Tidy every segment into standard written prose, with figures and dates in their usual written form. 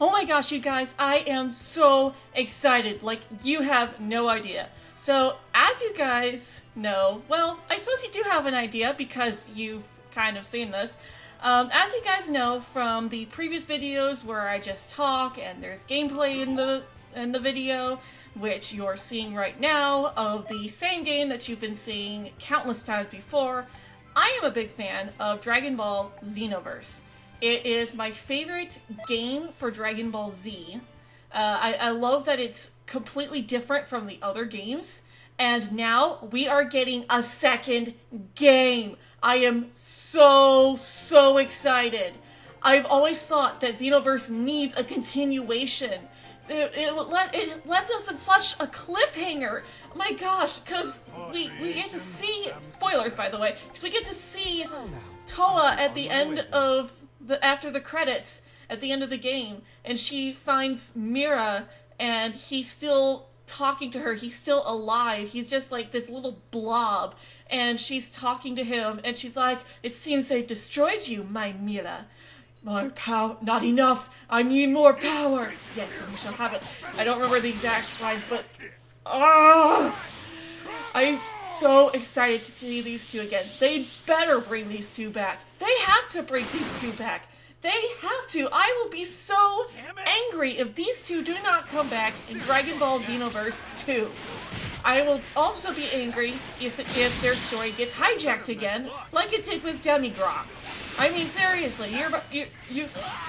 Oh my gosh, you guys, I am so excited. Like, you have no idea. So, as you guys know, well, I suppose you do have an idea because you've kind of seen this. As you guys know from the previous videos where I just talk and there's gameplay in the video, which you're seeing right now, of the same game that you've been seeing countless times before, I am a big fan of Dragon Ball Xenoverse. It is my favorite game for Dragon Ball Z. I love that it's completely different from the other games, and now we are getting a second game. I am so excited. I've always thought that Xenoverse needs a continuation. It left us in such a cliffhanger. My gosh, because we get to see, spoilers by the way, because we get to see Toa at the end of after the credits, at the end of the game, and she finds Mira, and he's still talking to her, he's still alive, he's just like this little blob, and she's talking to him, and she's like, "It seems they've destroyed you, my Mira. More power, not enough, I need more power." Yes, and we shall have it. I don't remember the exact lines, but I'm so excited to see these two again. They better bring these two back. They have to bring these two back. They have to. I will be so angry if these two do not come back in Dragon Ball Xenoverse 2. I will also be angry if their story gets hijacked again, like it did with Demigra. I mean, seriously,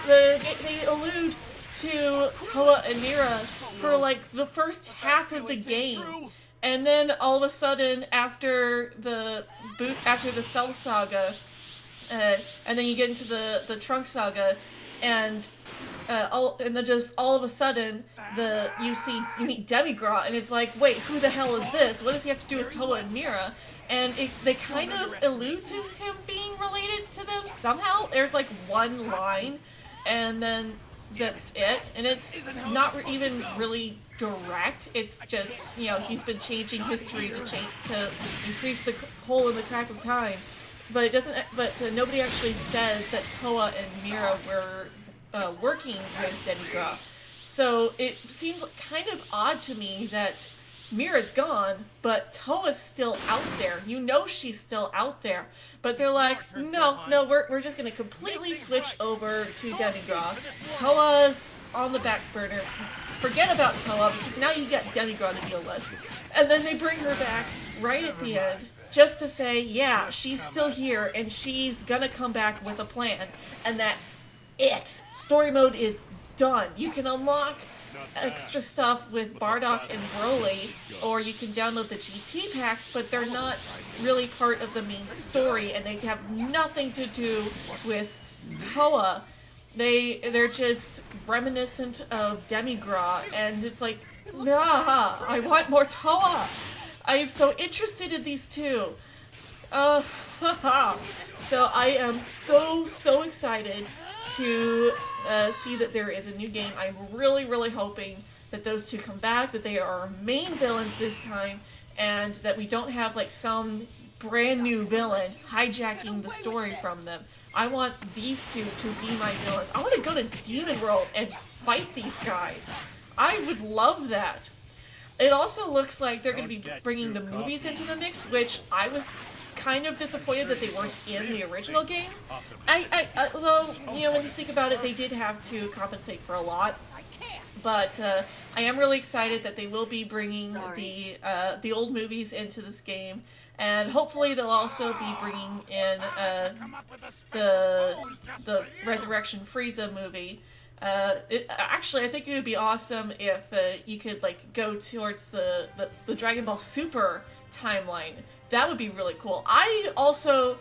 they allude to Toa and Mira for like the first half of the game. And then all of a sudden, after the Cell Saga, and then you get into the Trunk Saga, and then just all of a sudden, you meet Demigra, and it's like, wait, who the hell is this? What does he have to do with Toa and Mira? And they kind of allude to him being related to them somehow. There's like one line, and then that's it, and it's not even really direct. It's just, you know, he's been changing history to increase the hole in the crack of time, but it doesn't. But nobody actually says that Toa and Mira were working with Demigra. So it seemed kind of odd to me that Mira's gone, but Toa's still out there. You know she's still out there. But they're like, no, we're just gonna completely switch over to Demigra. Toa's on the back burner. Forget about Toa, because now you got Demigra to deal with. And then they bring her back right at the end, just to say, yeah, she's still here, and she's gonna come back with a plan. And that's it. Story mode is done. You can unlock extra stuff with Bardock and Broly, or you can download the GT packs, but they're not really part of the main story, and they have nothing to do with Toa. They're just reminiscent of Demigra, and it's like, nah, I want more Toa. I am so interested in these two. So I am so excited to see that there is a new game. I'm really hoping that those two come back, that they are our main villains this time, and that we don't have like some brand new villain hijacking the story from them. I want these two to be my villains. I want to go to Demon World and fight these guys. I would love that. It also looks like they're going to be bringing the movies into the mix, which I was kind of disappointed that they weren't in the original game. Although, you know, when you think about it, they did have to compensate for a lot. But I am really excited that they will be bringing the old movies into this game, and hopefully they'll also be bringing in the Resurrection Frieza movie. Actually, I think it would be awesome if you could like go towards the Dragon Ball Super timeline. That would be really cool. I also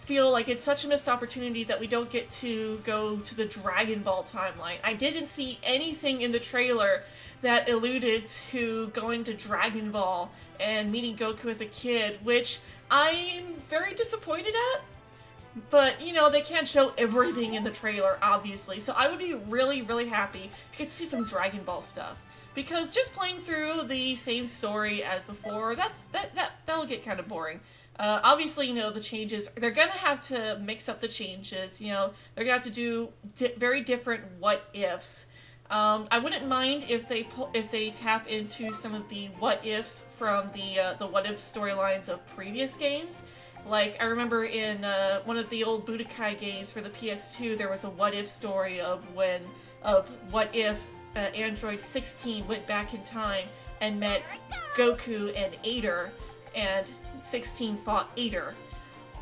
feel like it's such a missed opportunity that we don't get to go to the Dragon Ball timeline. I didn't see anything in the trailer that alluded to going to Dragon Ball and meeting Goku as a kid, which I'm very disappointed at. But, you know, they can't show everything in the trailer, obviously, so I would be really happy if you could see some Dragon Ball stuff. Because just playing through the same story as before, that'll get kind of boring. Obviously, you know, the changes, they're gonna have to mix up the changes, you know, they're gonna have to do very different what-ifs. I wouldn't mind if they tap into some of the what ifs from the what if storylines of previous games. Like, I remember in one of the old Budokai games for the PS2, there was a what if story of what if Android 16 went back in time and met Goku and Ader, and 16 fought Ader,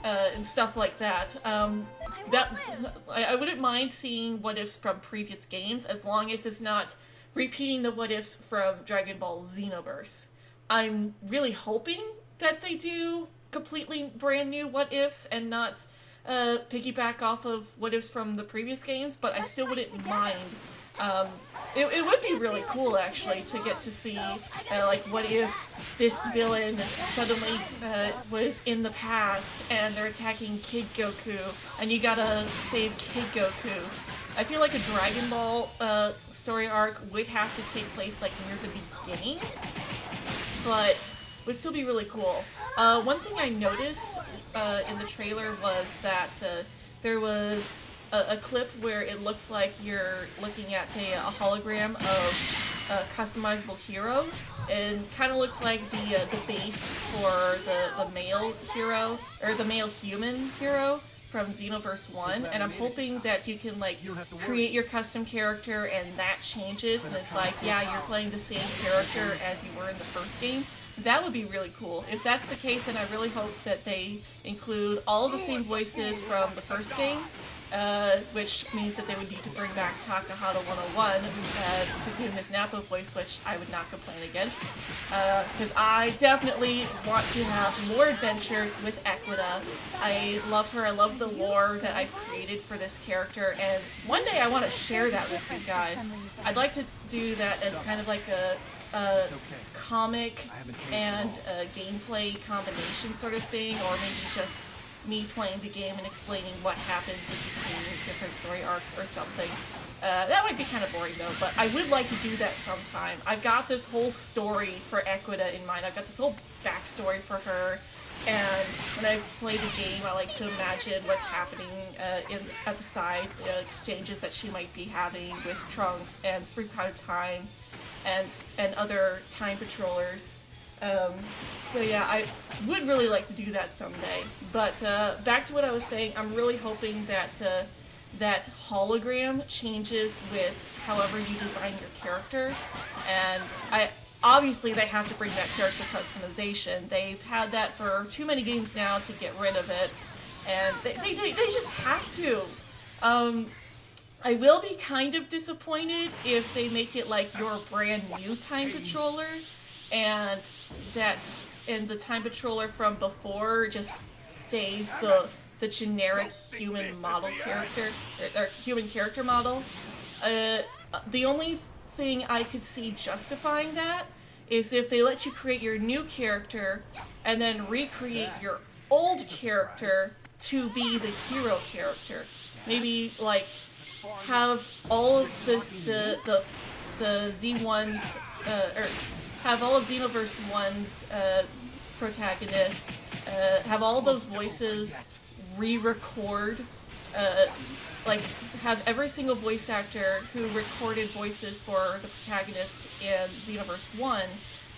and stuff like that. I wouldn't mind seeing what ifs from previous games, as long as it's not repeating the what ifs from Dragon Ball Xenoverse. I'm really hoping that they do completely brand new what ifs and not piggyback off of what ifs from the previous games, but I still wouldn't mind. It would be really cool, actually, to get to see, like, what if this villain suddenly was in the past and they're attacking Kid Goku and you gotta save Kid Goku. I feel like a Dragon Ball story arc would have to take place, like, near the beginning, but would still be really cool. One thing I noticed in the trailer was that there was a clip where it looks like you're looking at a hologram of a customizable hero, and kind of looks like the base for the male hero, or the male human hero from Xenoverse 1, and I'm hoping that you can, like, create your custom character and that changes, and it's like, yeah, you're playing the same character as you were in the first game. That would be really cool. If that's the case, then I really hope that they include all of the same voices from the first game, which means that they would need to bring back Takahata 101 to do his Nappa voice, which I would not complain against, because I definitely want to have more adventures with Equita. I love her, I love the lore that I've created for this character, and one day I want to share that with you guys. I'd like to do that as kind of like a comic and a gameplay combination sort of thing, or maybe just me playing the game and explaining what happens in between different story arcs or something. That might be kind of boring though, but I would like to do that sometime. I've got this whole story for Equita in mind. I've got this whole backstory for her, and when I play the game, I like to imagine what's happening at the side, exchanges that she might be having with Trunks and Three Prime Time and other time patrollers. So yeah, I would really like to do that someday. But back to what I was saying, I'm really hoping that that hologram changes with however you design your character, and obviously they have to bring that character customization. They've had that for too many games now to get rid of it, and they just have to. I will be kind of disappointed if they make it like your brand new time patroller, and the time patroller from before just stays the generic human model character, or human character model. The only thing I could see justifying that is if they let you create your new character and then recreate your old character to be the hero character. Maybe, like, have all of the Z1's, or have all of Xenoverse 1's protagonists, have all those voices re-record, like, have every single voice actor who recorded voices for the protagonist in Xenoverse 1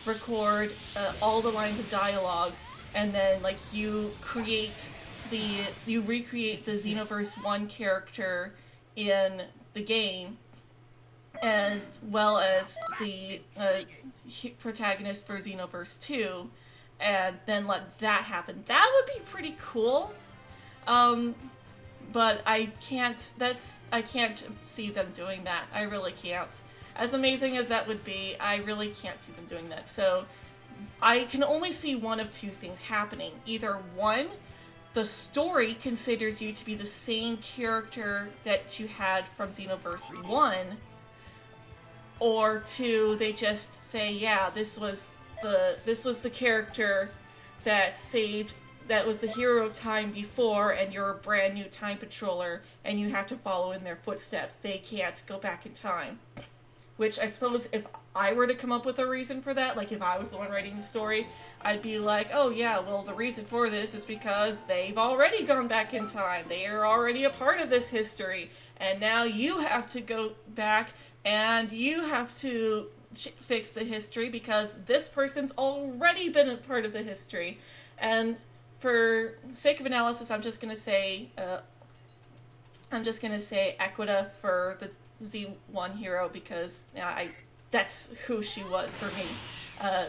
record all the lines of dialogue, and then, like, you recreate the Xenoverse 1 character in the game, as well as the protagonist for Xenoverse 2, and then let that happen. That would be pretty cool. But I can't see them doing that. I really can't. As amazing as that would be, I really can't see them doing that. So I can only see one of two things happening. Either one, the story considers you to be the same character that you had from Xenoverse 1, or two, they just say, yeah, this was the character that was the hero time before, and you're a brand new time patroller, and you have to follow in their footsteps. They can't go back in time. Which I suppose if I were to come up with a reason for that, like if I was the one writing the story, I'd be like, oh yeah, well the reason for this is because they've already gone back in time. They are already a part of this history. and now you have to go back and you have to fix the history because this person's already been a part of the history. And for sake of analysis, I'm just gonna say Equita for the Z1 hero because that's who she was for me.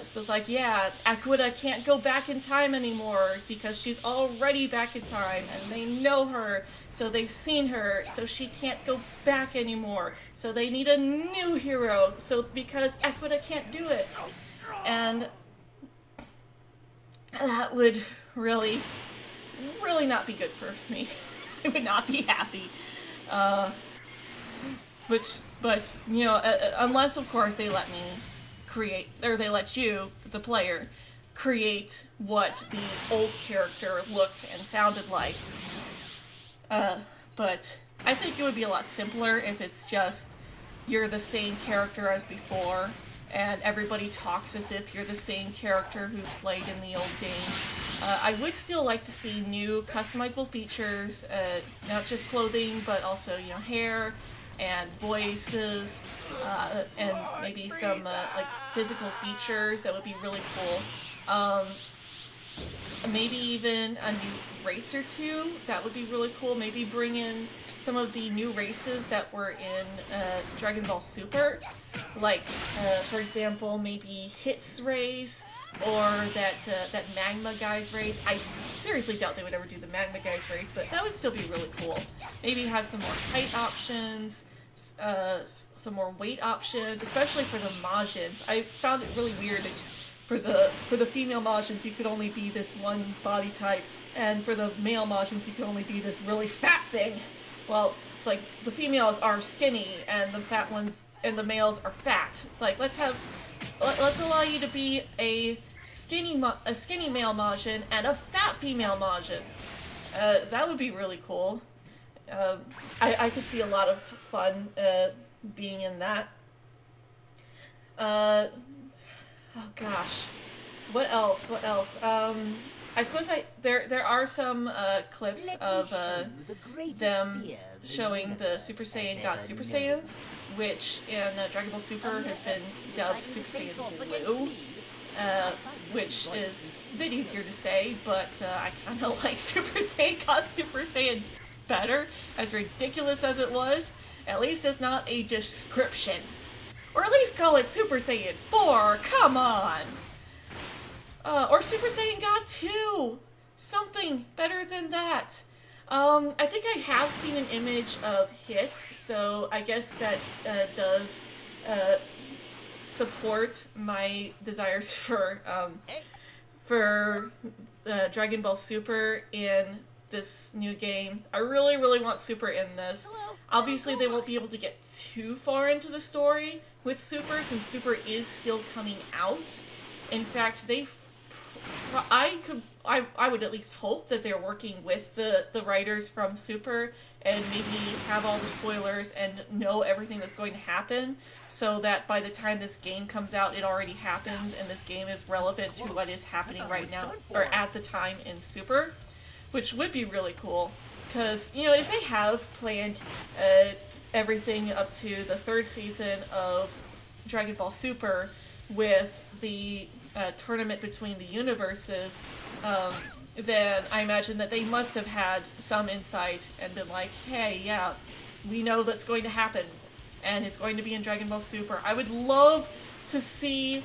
So it's like, yeah, Equita can't go back in time anymore because she's already back in time and they know her, so they've seen her, so she can't go back anymore. So they need a new hero, so because Equita can't do it. And that would really, really not be good for me. I would not be happy. But you know, unless of course they let me create, or they let you, the player, create what the old character looked and sounded like. But I think it would be a lot simpler if it's just you're the same character as before, and everybody talks as if you're the same character who played in the old game. I would still like to see new customizable features, not just clothing, but also, you know, hair and voices, and maybe some like physical features that would be really cool. Maybe even a new race or two, that would be really cool. Maybe bring in some of the new races that were in Dragon Ball Super, like for example, maybe Hit's race, or that Magma guy's race. I seriously doubt they would ever do the Magma guy's race, but that would still be really cool. Maybe have some more height options, some more weight options, especially for the Majins. I found it really weird that for the female Majins you could only be this one body type, and for the male Majins you could only be this really fat thing. Well, it's like the females are skinny and the fat ones and the males are fat. It's like let's allow you to be a skinny male Majin and a fat female Majin. That would be really cool. I could see a lot of fun being in that. Oh gosh, what else? I suppose there are some clips of them showing the Super Saiyan God Super Saiyans, which in Dragon Ball Super has been dubbed Super Saiyan Blue, which is a bit easier to say, but I kind of like Super Saiyan God Super Saiyan better, as ridiculous as it was. At least it's not a description. Or at least call it Super Saiyan 4, come on! Or Super Saiyan God 2! Something better than that. I think I have seen an image of Hit, so I guess that does support my desires for Dragon Ball Super in this new game. I really, really want Super in this. Obviously, they won't be able to get too far into the story with Super, since Super is still coming out. In fact, I would at least hope that they're working with the writers from Super and maybe have all the spoilers and know everything that's going to happen, so that by the time this game comes out, it already happens and this game is relevant to what is happening right now, or at the time in Super, which would be really cool. Because, you know, if they have planned everything up to the third season of Dragon Ball Super with the tournament between the universes, then I imagine that they must have had some insight and been like, hey, yeah, we know that's going to happen, and it's going to be in Dragon Ball Super. I would love to see,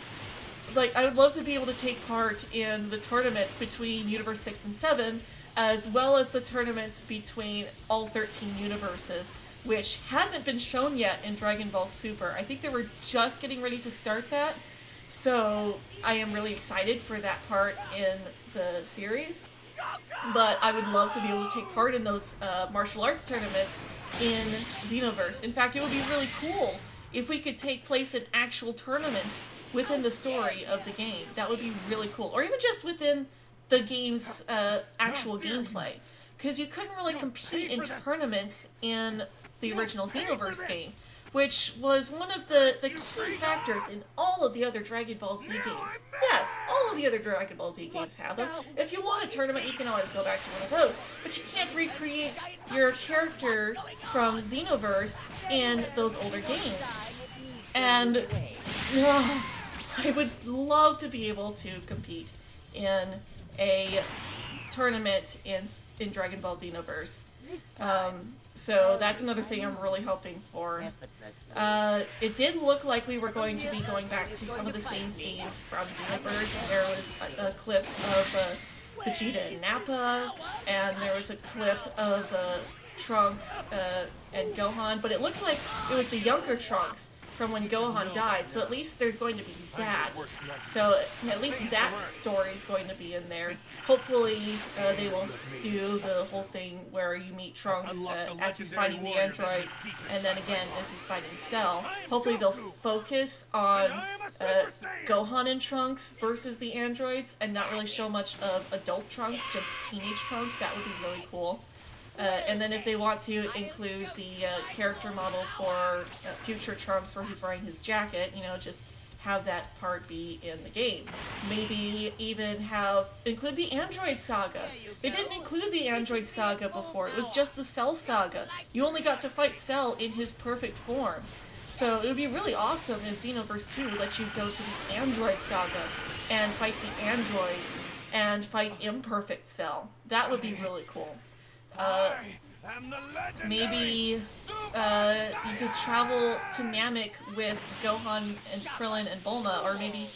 I would love to be able to take part in the tournaments between Universe 6 and 7, as well as the tournament between all 13 universes, which hasn't been shown yet in Dragon Ball Super. I think they were just getting ready to start that, so I am really excited for that part in the series. But I would love to be able to take part in those martial arts tournaments in Xenoverse. In fact, it would be really cool if we could take place in actual tournaments within the story of the game. That would be really cool. Or even just within the game's actual gameplay. Because you couldn't really compete in tournaments in the original Xenoverse game. which was one of the key factors in all of the other Dragon Ball Z games. Yes, all of the other Dragon Ball Z games have them. If you want a tournament, you can always go back to one of those, but you can't recreate your character from Xenoverse in those older games. And I would love to be able to compete in a tournament in Dragon Ball Xenoverse. So that's another thing I'm really hoping for. It did look like we were going to be going back to some of the same scenes from Xenoverse. There was a clip of Vegeta and Nappa, and there was a clip of Trunks and Gohan, but it looks like it was the younger Trunks from when Gohan died, so at least there's going to be that. So at least that story is going to be in there. Hopefully they won't do the whole thing where you meet Trunks as he's fighting the androids, and then again as he's fighting Cell. Hopefully they'll focus on Gohan and Trunks versus the androids, and not really show much of adult Trunks, just teenage Trunks. That would be really cool. And then if they want to include the character model for future Trunks where he's wearing his jacket, you know, just have that part be in the game. Maybe even include the Android Saga. They didn't include the Android Saga before, it was just the Cell Saga. You only got to fight Cell in his perfect form. So it would be really awesome if Xenoverse 2 let you go to the Android Saga and fight the androids and fight imperfect Cell. That would be really cool. Maybe you could travel to Namek with Gohan and Krillin and Bulma, or maybe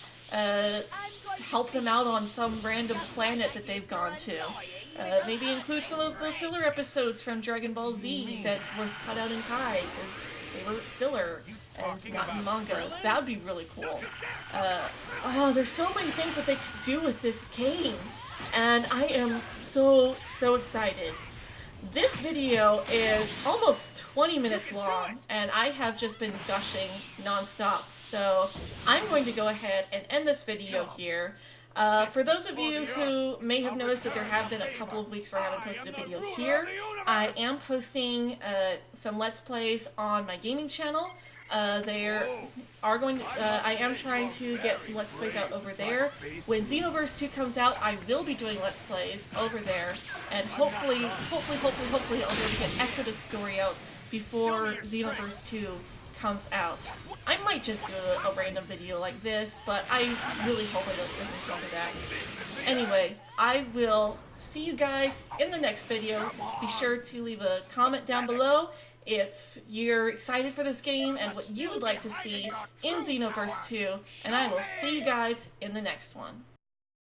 help them out on some random planet that they've gone to. Maybe include some of the filler episodes from Dragon Ball Z that was cut out in Kai, because they were filler and not in manga. That would be really cool. There's so many things that they could do with this game, and I am so excited. This video is almost 20 minutes long, and I have just been gushing nonstop, so I'm going to go ahead and end this video here. For those of you who may have noticed that there have been a couple of weeks where I haven't posted a video here, I am posting some Let's Plays on my gaming channel. I am trying to get some Let's Plays out over there. When Xenoverse 2 comes out, I will be doing Let's Plays over there, and hopefully I'll be able to get Echo's story out before Xenoverse 2 comes out. I might just do a random video like this, but I really hope I don't listen to that. Anyway, I will see you guys in the next video. Be sure to leave a comment down below if you're excited for this game and what you would like to see in Xenoverse 2, and I will see you guys in the next one.